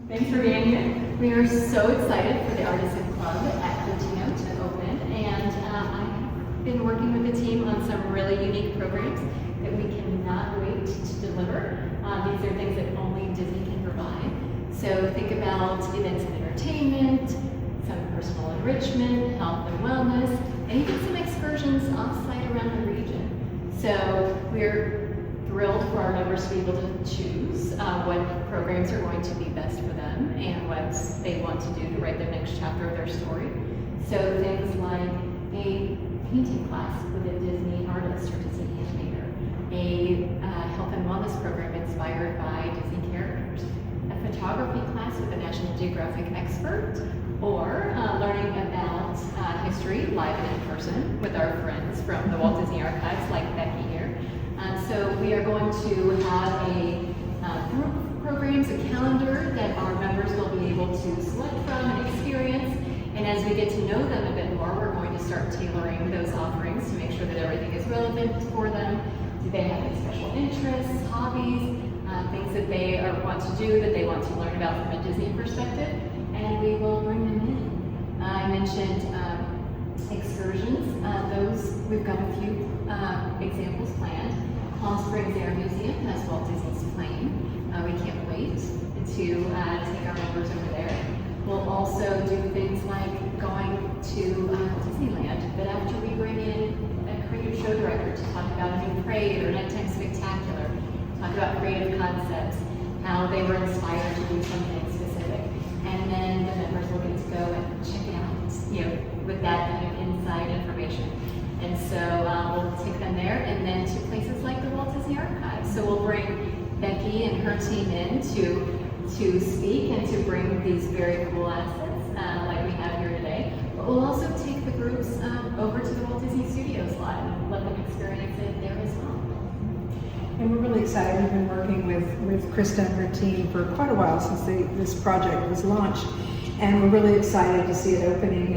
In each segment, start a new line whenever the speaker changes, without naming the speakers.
Thanks for being here. We are so excited for the Artisan Club at Cotino to open, and I've been working with the team on some really unique programs that we cannot wait to deliver. These are things that only Disney can provide. So think about events and entertainment, some personal enrichment, health and wellness, and even some excursions off-site around the region. So we're thrilled for our members to be able to choose what programs are going to be best for them and what they want to do to write their next chapter of their story. So things like a painting class with a Disney artist or Disney animator, a health and wellness program inspired by Disney characters, a photography class with a National Geographic expert, or learning about history live and in person with our friends from the Walt Disney Archives like Becky here. So we are going to have a group of programs, a calendar that our members will be able to select from and experience. And as we get to know them a bit more, we're going to start tailoring those offerings to make sure that everything is relevant for them. Do they have any special interests, hobbies, things that they want to do, that they want to learn about from a Disney perspective? And we will bring them in. I mentioned excursions. Those, we've got a few examples planned. Palm Springs Air Museum has Walt Disney's plane. We can't wait to take our members over there. We'll also do things like going to Disneyland, but after we bring in a creative show director to talk about a new parade or a nighttime spectacular, talk about creative concepts, how they were inspired to do something specific. And then the members will get to go and check it out, with that kind of inside information. And so we'll take them there, and then to places like the Walt Disney Archives. So we'll bring Becky and her team in to speak and to bring these very cool assets like we have here today. But we'll also take the groups over to the Walt Disney Studios lot and let them experience it there as well.
And we're really excited. We've been working with Krista and her team for quite a while since this project was launched. And we're really excited to see it opening.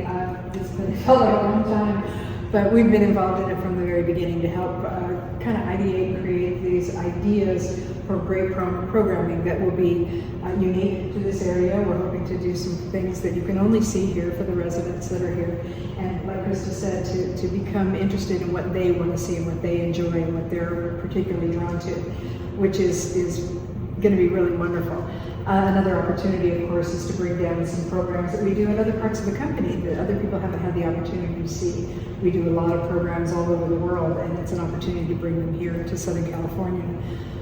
It's been felt like a long time, but we've been involved in it from the very beginning to help kind of ideate and create these ideas for great programming that will be unique to this area. We're hoping to do some things that you can only see here for the residents that are here. And like Krista said, to become interested in what they want to see and what they enjoy and what they're particularly drawn to, which is going to be really wonderful. Another opportunity, of course, is to bring down some programs that we do in other parts of the company that other people haven't had the opportunity to see. We do a lot of programs all over the world, and it's an opportunity to bring them here to Southern California.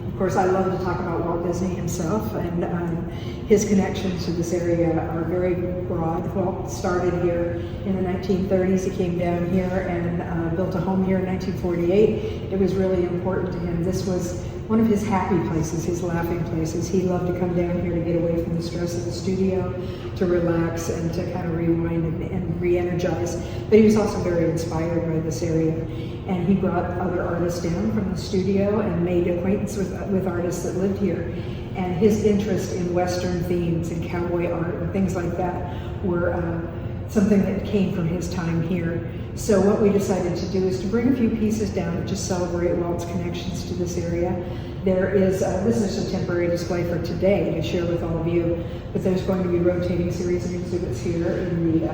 Of course, I love to talk about Walt Disney himself, and his connections to this area are very broad. Walt started here in the 1930s. He came down here and built a home here in 1948. It was really important to him. This was one of his happy places, his laughing places. He loved to come down here to get away from the stress of the studio, to relax and to kind of rewind and re-energize. But he was also very inspired by this area. And he brought other artists down from the studio and made acquaintance with artists that lived here. And his interest in Western themes and cowboy art and things like that were something that came from his time here. So what we decided to do is to bring a few pieces down that just celebrate Walt's connections to this area. There is, this is a temporary display for today to share with all of you, but there's going to be rotating series of exhibits here in the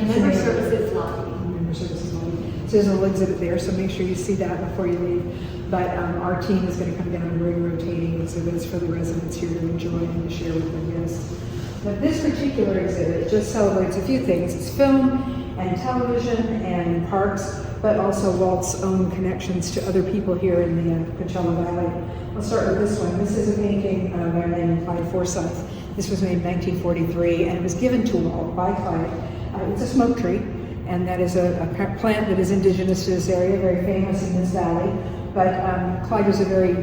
member services lobby.
Member services lobby. So there's a little exhibit there, so make sure you see that before you leave. But our team is going to come down and bring rotating exhibits for the residents here to enjoy and to share with their guests. But this particular exhibit just celebrates a few things. It's film and television and parks, but also Walt's own connections to other people here in the Coachella Valley. I'll start with this one. This is a painting by a man named Clyde Forsyth. This was made in 1943, and it was given to Walt by Clyde. It's a smoke tree, and that is a plant that is indigenous to this area, very famous in this valley. But Clyde was a very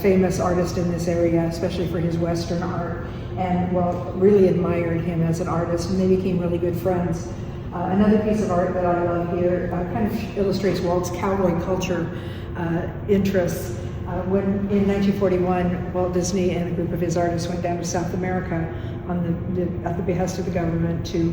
famous artist in this area, especially for his Western art. And Walt really admired him as an artist, and they became really good friends. Another piece of art that I love here kind of illustrates Walt's cowboy culture interests. When in 1941, Walt Disney and a group of his artists went down to South America at the behest of the government to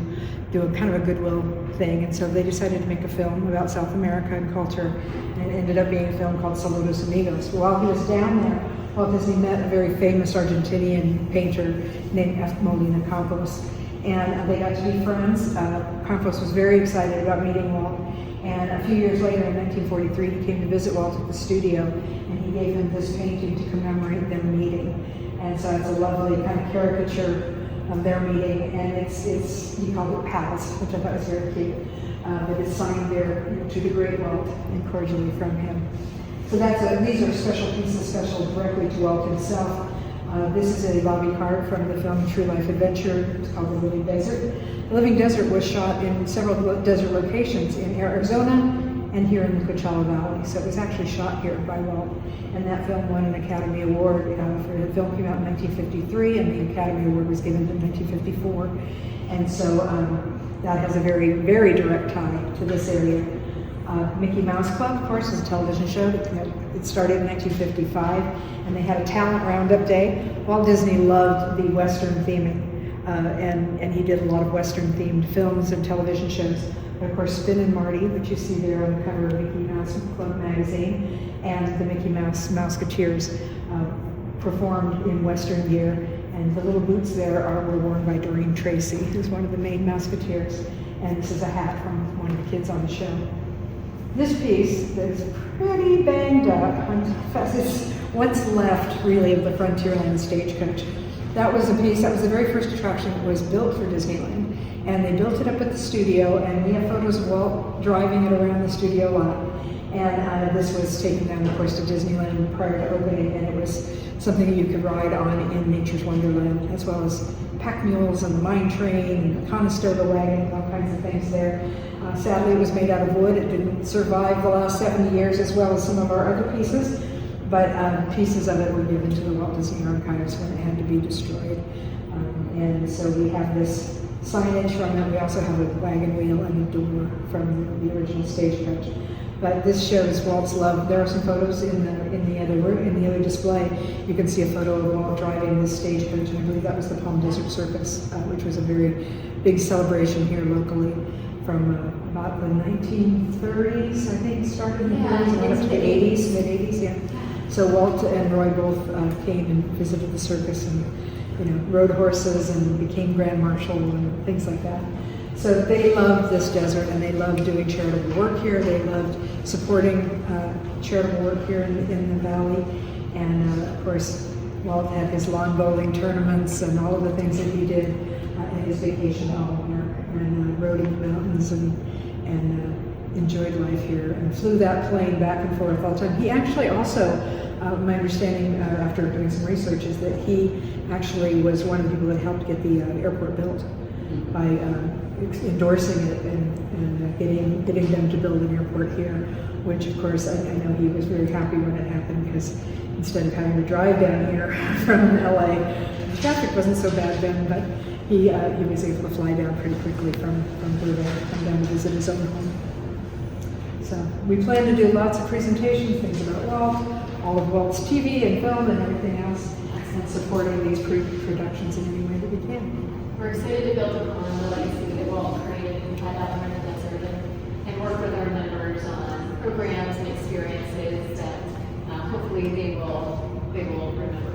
do a kind of a goodwill thing, and so they decided to make a film about South America and culture, and it ended up being a film called Saludos Amigos. While he was down there, Walt Disney met a very famous Argentinian painter named Molina Campos, and they got to be friends. Campos was very excited about meeting Walt, and a few years later, in 1943, he came to visit Walt at the studio, and he gave him this painting to commemorate their meeting. And so it's a lovely kind of caricature of their meeting, and he called it Pals, which I thought was very cute. But it's signed there, to the great Walt, and cordially from him. So these are special pieces, special directly to Walt himself. This is a lobby card from the film True Life Adventure. It's called The Living Desert. The Living Desert was shot in several desert locations in Arizona and here in the Coachella Valley. So it was actually shot here by Walt. And that film won an Academy Award. For the film came out in 1953, and the Academy Award was given in 1954. And so that has a very, very direct tie to this area. Mickey Mouse Club, of course, is a television show. It started in 1955, and they had a talent roundup day. Walt Disney loved the Western theming, and he did a lot of Western-themed films and television shows. But of course, Spin and Marty, which you see there on the cover of Mickey Mouse Club magazine, and the Mickey Mouse Mouseketeers performed in Western gear. And the little boots there were worn by Doreen Tracy, who's one of the main Mouseketeers. And this is a hat from one of the kids on the show. This piece that is pretty banged up, it's what's left really of the Frontierland stagecoach. That was a piece, that was the very first attraction that was built for Disneyland. And they built it up at the studio, and we have photos of Walt driving it around the studio lot. And this was taken down, of course, to Disneyland prior to opening, and it was something that you could ride on in Nature's Wonderland, as well as pack mules and the mine train and the Conestoga wagon and all kinds of things there. Sadly, it was made out of wood. It didn't survive the last 70 years, as well as some of our other pieces, but pieces of it were given to the Walt Disney Archives when it had to be destroyed. And so we have this signage from it. We also have a wagon wheel and a door from the original stagecoach. But this shows Walt's love. There are some photos in the other display. You can see a photo of Walt driving this stagecoach, and I believe that was the Palm Desert Circus, which was a very big celebration here locally from about the 1930s, I think, started in the 30s and went up to the 80s, mid-80s, yeah. So Walt and Roy both came and visited the circus and rode horses and became Grand Marshal and things like that. So they loved this desert, and they loved doing charitable work here. They loved supporting charitable work here in the valley. And of course, Walt had his lawn bowling tournaments and all of the things that he did in his vacation home here, and rode in the mountains and enjoyed life here, and flew that plane back and forth all the time. He actually also, my understanding after doing some research, is that he actually was one of the people that helped get the airport built by endorsing it and getting them to build an airport here, which of course I know he was very happy when it happened, because instead of having to drive down here from LA, the traffic wasn't so bad then, but he was able to fly down pretty quickly from Burbank and come down to visit his own home. So we plan to do lots of presentations, things about Walt, all of Walt's TV and film and everything else, and supporting these productions in any way that we can.
We're excited to build upon the legacy that Walt created out in the desert, and work with our members on programs and experiences that hopefully they will remember.